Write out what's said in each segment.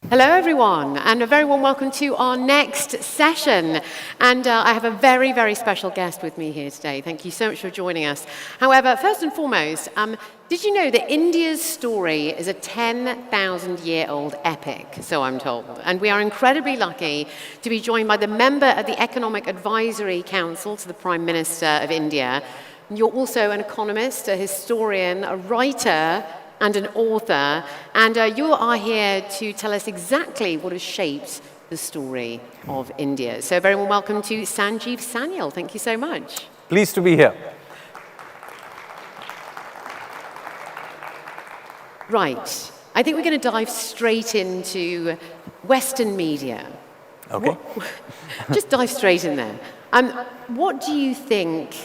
Hello, everyone, and a very warm welcome to our next session. And I have a very, very special guest with me here today. Thank you so much for joining us. However, first and foremost, did you know that India's story is a 10,000-year-old epic, so I'm told? And we are incredibly lucky to be joined by the member of the Economic Advisory Council to the Prime Minister of India. You're also an economist, a historian, a writer, and an author, and you are here to tell us exactly what has shaped the story of India. So very warm welcome to Sanjeev Sanyal. Thank you so much. Pleased to be here. Right. I think we're going to dive straight into Western media. Okay. Just dive straight in there. What do you think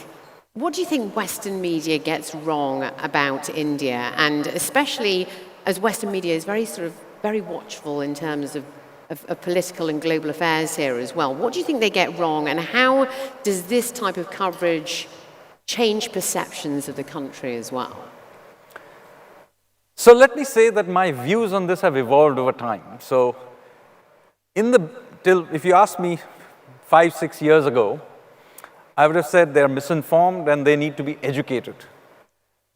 Western media gets wrong about India, and especially as Western media is very watchful in terms of political and global affairs here as well? What do you think they get wrong, and how does this type of coverage change perceptions of the country as well? So let me say that my views on this have evolved over time. So if you asked me 5-6 years ago, I would have said they're misinformed and they need to be educated.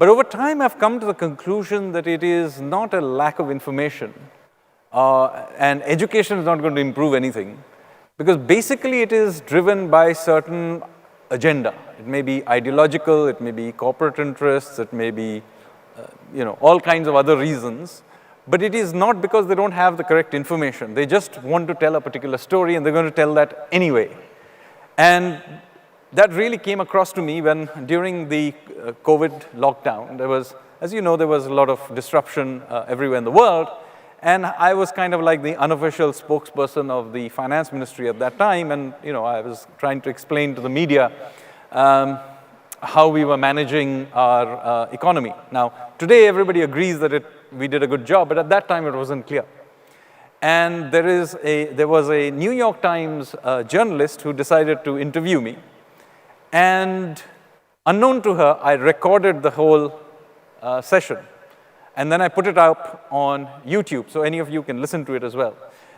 But over time, I've come to the conclusion that it is not a lack of information, and education is not going to improve anything, because basically it is driven by certain agenda. It may be ideological, it may be corporate interests, it may be all kinds of other reasons, but it is not because they don't have the correct information. They just want to tell a particular story, and they're going to tell that anyway. And that really came across to me when, during the COVID lockdown, there was a lot of disruption everywhere in the world, and I was kind of like the unofficial spokesperson of the finance ministry at that time, and I was trying to explain to the media how we were managing our economy. Now, today everybody agrees that we did a good job, but at that time it wasn't clear. And there was a New York Times journalist who decided to interview me. And unknown to her, I recorded the whole session. And then I put it up on YouTube, so any of you can listen to it as well.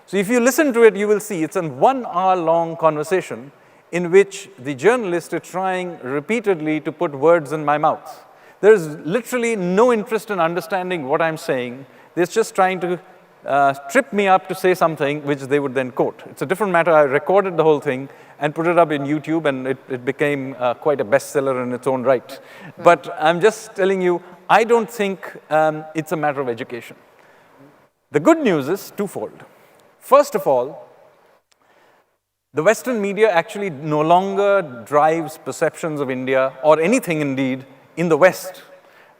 So if you listen to it, you will see it's a 1-hour-long conversation in which the journalist is trying repeatedly to put words in my mouth. There's literally no interest in understanding what I'm saying. They're just trying to trip me up to say something which they would then quote. It's a different matter. I recorded the whole thing and put it up in YouTube, and it became quite a bestseller in its own right. But I'm just telling you, I don't think it's a matter of education. The good news is twofold. First of all, the Western media actually no longer drives perceptions of India, or anything indeed, in the West,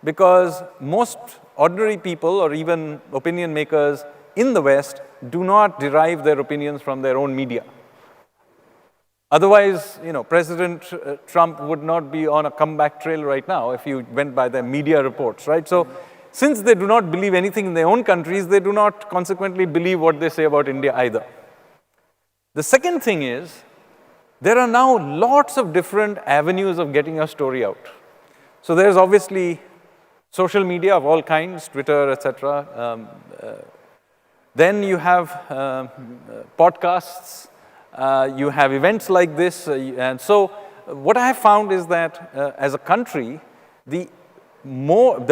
because most ordinary people or even opinion makers in the West do not derive their opinions from their own media. Otherwise, President Trump would not be on a comeback trail right now if you went by their media reports, right? So since they do not believe anything in their own countries, they do not consequently believe what they say about India either. The second thing is, there are now lots of different avenues of getting your story out. So there's obviously social media of all kinds, Twitter, etc. Then you have podcasts, you have events like this. And so what I have found is that as a country, the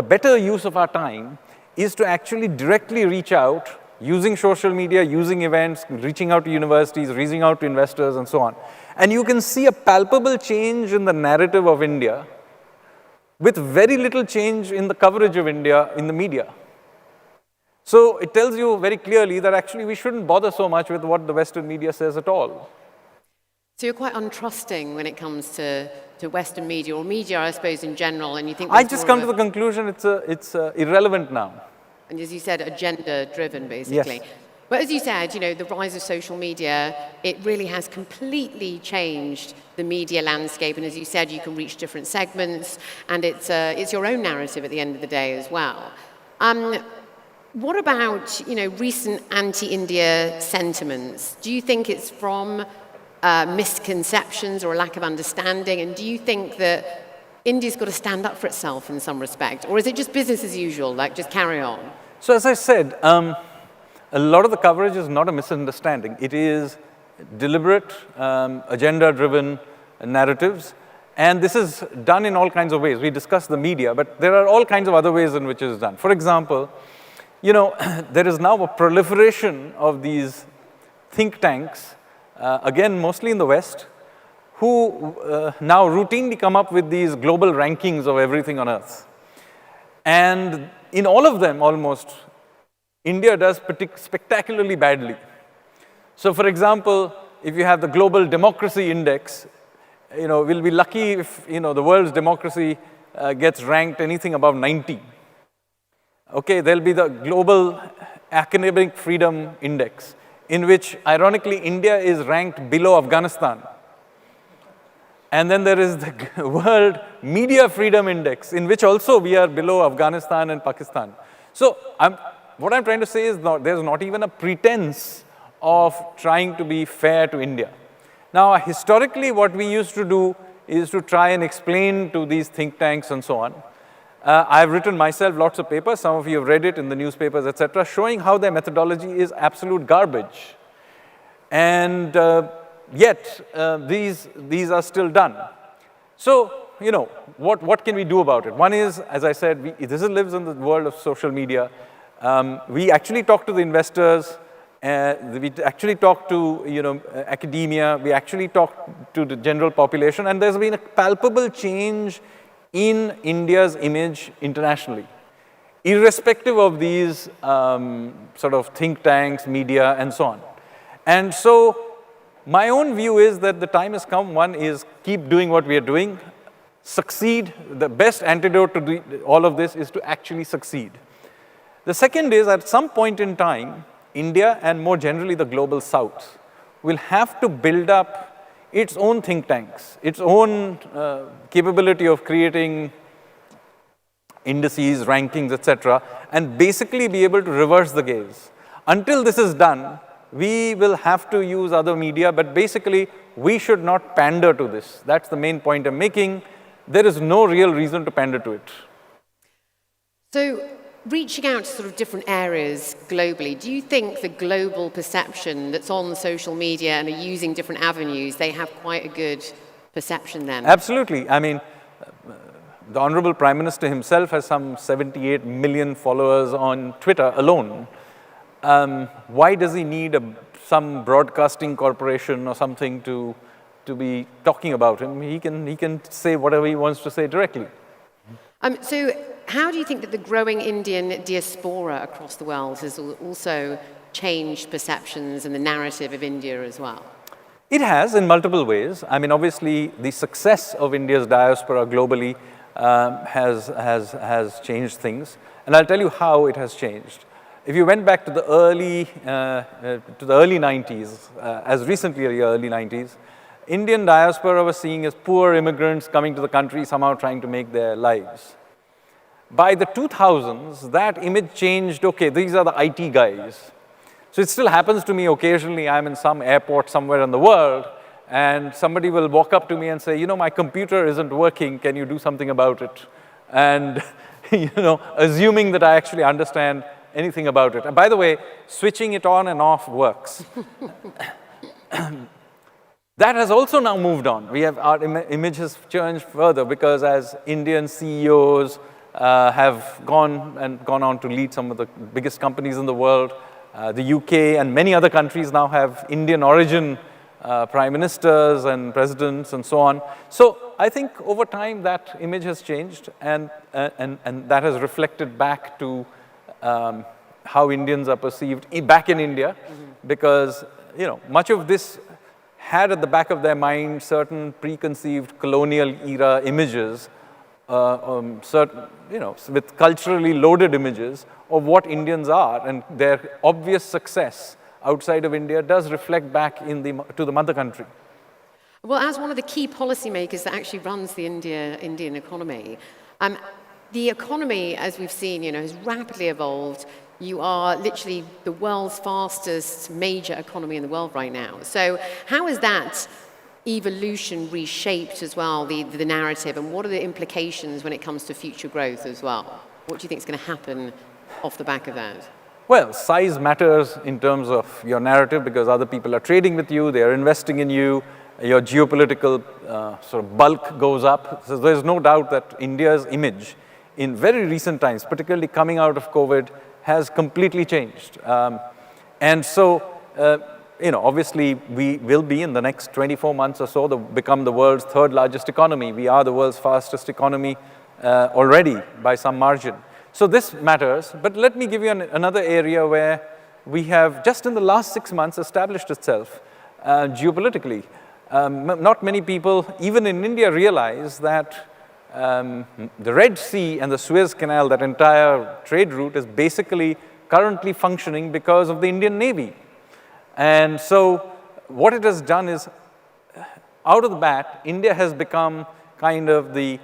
better use of our time is to actually directly reach out using social media, using events, reaching out to universities, reaching out to investors, and so on. And you can see a palpable change in the narrative of India with very little change in the coverage of India in the media. So it tells you very clearly that actually we shouldn't bother so much with what the Western media says at all. So you're quite untrusting when it comes to Western media, or media, I suppose, in general, and you think... I just come to the conclusion it's irrelevant now. And as you said, agenda-driven, basically. Yes. But as you said, the rise of social media, it really has completely changed the media landscape. And as you said, you can reach different segments, and it's your own narrative at the end of the day as well. What about, recent anti-India sentiments? Do you think it's from misconceptions or a lack of understanding? And do you think that India's got to stand up for itself in some respect? Or is it just business as usual, like just carry on? So as I said, a lot of the coverage is not a misunderstanding. It is deliberate, agenda-driven narratives. And this is done in all kinds of ways. We discussed the media, but there are all kinds of other ways in which it is done. For example, you know, there is now a proliferation of these think tanks, again, mostly in the West, who now routinely come up with these global rankings of everything on Earth. And in all of them, almost, India does spectacularly badly. So, for example, if you have the Global Democracy Index, you know, we'll be lucky if, you know, the world's democracy gets ranked anything above 90. Okay, there'll be the Global Academic Freedom Index, in which, ironically, India is ranked below Afghanistan. And then there is the World Media Freedom Index, in which also we are below Afghanistan and Pakistan. So, what I'm trying to say is there's not even a pretense of trying to be fair to India. Now, historically, what we used to do is to try and explain to these think tanks and so on. I've written myself lots of papers, some of you have read it in the newspapers, etc., showing how their methodology is absolute garbage. And yet, these are still done. So, you know, what can we do about it? One is, as I said, this lives in the world of social media. We actually talk to the investors. We actually talk to, you know, academia. We actually talk to the general population. And there's been a palpable change in India's image internationally, irrespective of these sort of think tanks, media, and so on. And so, my own view is that the time has come. One is keep doing what we are doing, succeed. The best antidote to all of this is to actually succeed. The second is, at some point in time, India and more generally the global south will have to build up its own think tanks, its own capability of creating indices, rankings, etc., and basically be able to reverse the gaze. Until this is done, we will have to use other media, but basically we should not pander to this. That's the main point I'm making. There is no real reason to pander to it. So, reaching out to sort of different areas globally, do you think the global perception that's on social media and are using different avenues, they have quite a good perception then? Absolutely. I mean, the Honorable Prime Minister himself has some 78 million followers on Twitter alone. Why does he need some broadcasting corporation or something to be talking about him? He can say whatever he wants to say directly. So, how do you think that the growing Indian diaspora across the world has also changed perceptions and the narrative of India as well? It has in multiple ways. I mean, obviously, the success of India's diaspora globally has changed things, and I'll tell you how it has changed. If you went back to the early 90s, as recently as the early 90s, Indian diaspora was seen as poor immigrants coming to the country, somehow trying to make their lives. By the 2000s, that image changed. Okay, these are the IT guys. So it still happens to me occasionally. I'm in some airport somewhere in the world, and somebody will walk up to me and say, you know, my computer isn't working. Can you do something about it? And, you know, assuming that I actually understand anything about it. And by the way, switching it on and off works. That has also now moved on. We have our image has changed further because as Indian CEOs have gone on to lead some of the biggest companies in the world, the UK and many other countries now have Indian origin prime ministers and presidents and so on. So I think over time that image has changed and that has reflected back to how Indians are perceived back in India, because, you know, much of this had at the back of their mind certain preconceived colonial era images, certain, you know, with culturally loaded images of what Indians are, and their obvious success outside of India does reflect back to the mother country. Well, as one of the key policymakers that actually runs the Indian economy, the economy, as we've seen, you know, has rapidly evolved. You are literally the world's fastest major economy in the world right now. So how has that evolution reshaped as well the narrative, and what are the implications when it comes to future growth as well? What do you think is going to happen off the back of that? Well, size matters in terms of your narrative because other people are trading with you, they are investing in you, your geopolitical sort of bulk goes up. So there's no doubt that India's image in very recent times, particularly coming out of COVID, has completely changed. And so, obviously we will be in the next 24 months or so become the world's third largest economy. We are the world's fastest economy already by some margin. So this matters, but let me give you another area where we have just in the last 6 months established itself geopolitically. Not many people, even in India, realize that the Red Sea and the Suez Canal, that entire trade route, is basically currently functioning because of the Indian Navy. And so what it has done is, out of the bat, India has become kind of the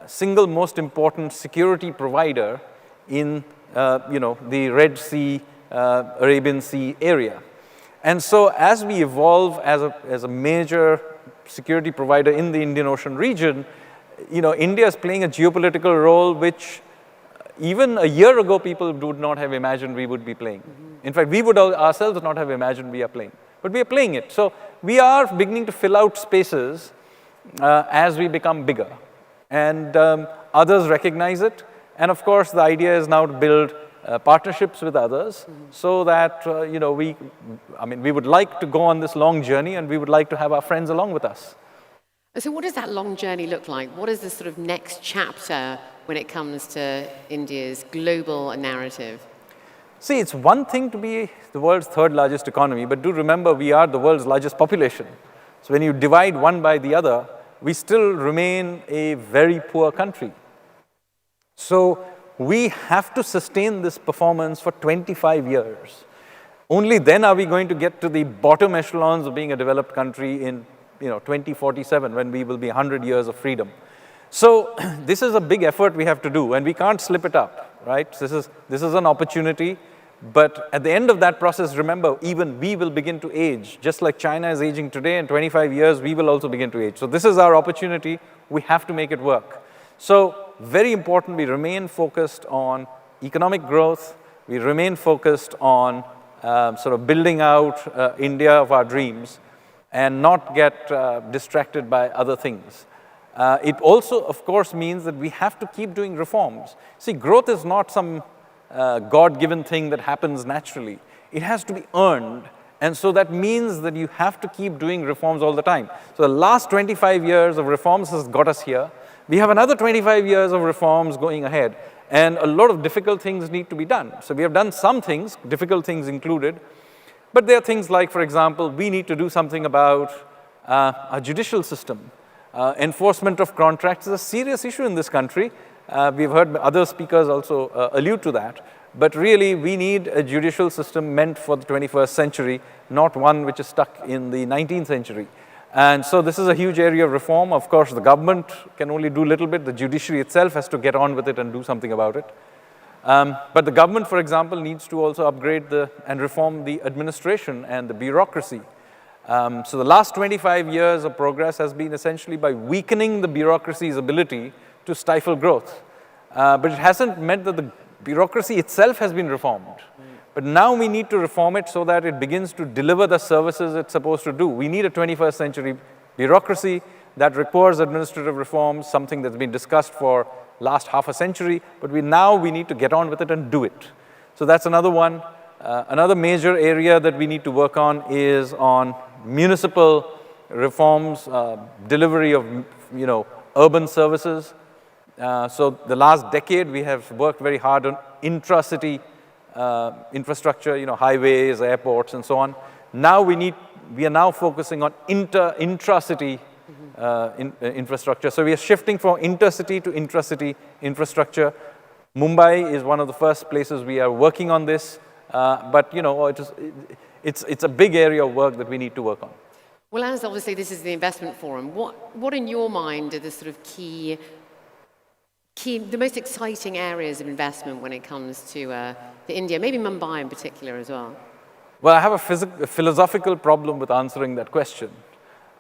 single most important security provider in the Red Sea, Arabian Sea area. And so as we evolve as a major security provider in the Indian Ocean region, India is playing a geopolitical role which even a year ago people would not have imagined we would be playing. Mm-hmm. In fact, we would ourselves not have imagined we are playing, but we are playing it. So we are beginning to fill out spaces as we become bigger. And others recognize it. And of course, the idea is now to build partnerships with others so that, we would like to go on this long journey and we would like to have our friends along with us. So what does that long journey look like? What is the sort of next chapter when it comes to India's global narrative? See, it's one thing to be the world's third largest economy, but do remember we are the world's largest population. So when you divide one by the other, we still remain a very poor country. So we have to sustain this performance for 25 years. Only then are we going to get to the bottom echelons of being a developed country in 2047, when we will be 100 years of freedom. So this is a big effort we have to do, and we can't slip it up, right? This is an opportunity, but at the end of that process, remember, even we will begin to age. Just like China is aging today, in 25 years, we will also begin to age. So this is our opportunity. We have to make it work. So very important, we remain focused on economic growth. We remain focused on sort of building out India of our dreams and not get distracted by other things. It also, of course, means that we have to keep doing reforms. See, growth is not some God-given thing that happens naturally. It has to be earned. And so that means that you have to keep doing reforms all the time. So the last 25 years of reforms has got us here. We have another 25 years of reforms going ahead. And a lot of difficult things need to be done. So we have done some things, difficult things included. But there are things like, for example, we need to do something about our judicial system. Enforcement of contracts is a serious issue in this country. We've heard other speakers also allude to that. But really, we need a judicial system meant for the 21st century, not one which is stuck in the 19th century. And so this is a huge area of reform. Of course, the government can only do a little bit. The judiciary itself has to get on with it and do something about it. But the government, for example, needs to also upgrade and reform the administration and the bureaucracy. So the last 25 years of progress has been essentially by weakening the bureaucracy's ability to stifle growth. But it hasn't meant that the bureaucracy itself has been reformed. But now we need to reform it so that it begins to deliver the services it's supposed to do. We need a 21st century bureaucracy that requires administrative reforms, something that's been discussed for last half a century, but we need to get on with it and do it. So that's another one. Another major area that we need to work on is on municipal reforms, delivery of urban services. So the last decade we have worked very hard on intra-city infrastructure, highways, airports, and so on. Now we are now focusing on intra-city infrastructure. So we are shifting from intercity to intra-city infrastructure. Mumbai is one of the first places we are working on this, but it's a big area of work that we need to work on. Well, as obviously this is the investment forum, what in your mind are the sort of key, the most exciting areas of investment when it comes to India, maybe Mumbai in particular as well? Well, I have a philosophical problem with answering that question.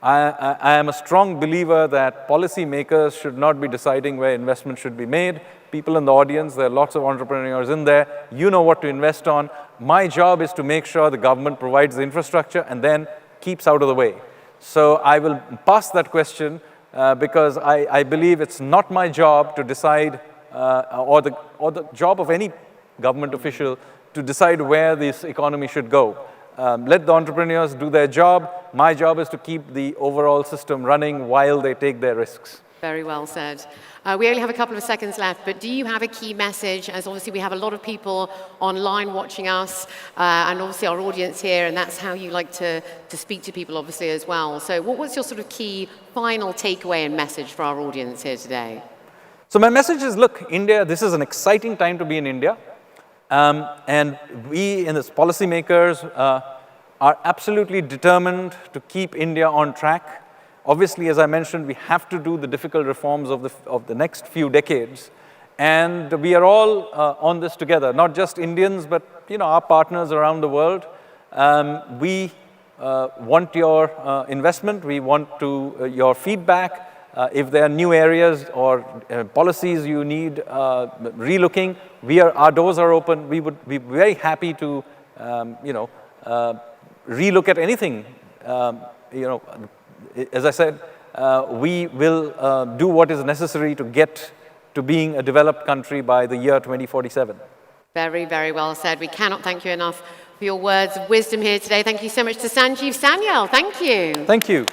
I am a strong believer that policymakers should not be deciding where investment should be made. People in the audience, there are lots of entrepreneurs in there. You know what to invest on. My job is to make sure the government provides the infrastructure and then keeps out of the way. So I will pass that question because I believe it's not my job to decide, or the job of any government official to decide where this economy should go. Let the entrepreneurs do their job. My job is to keep the overall system running while they take their risks. Very well said. We only have a couple of seconds left, but do you have a key message? As obviously we have a lot of people online watching us, and obviously our audience here, and that's how you like to speak to people obviously as well. So what's your sort of key final takeaway and message for our audience here today? So my message is, look, India, this is an exciting time to be in India. And we, as policymakers, are absolutely determined to keep India on track. Obviously, as I mentioned, we have to do the difficult reforms of the next few decades. And we are all on this together, not just Indians, but our partners around the world. We want your investment. We want your feedback. If there are new areas or policies you need relooking, our doors are open. We would be very happy to, relook at anything. As I said, we will do what is necessary to get to being a developed country by the year 2047. Very, very well said. We cannot thank you enough for your words of wisdom here today. Thank you so much to Sanjeev Sanyal. Thank you. Thank you.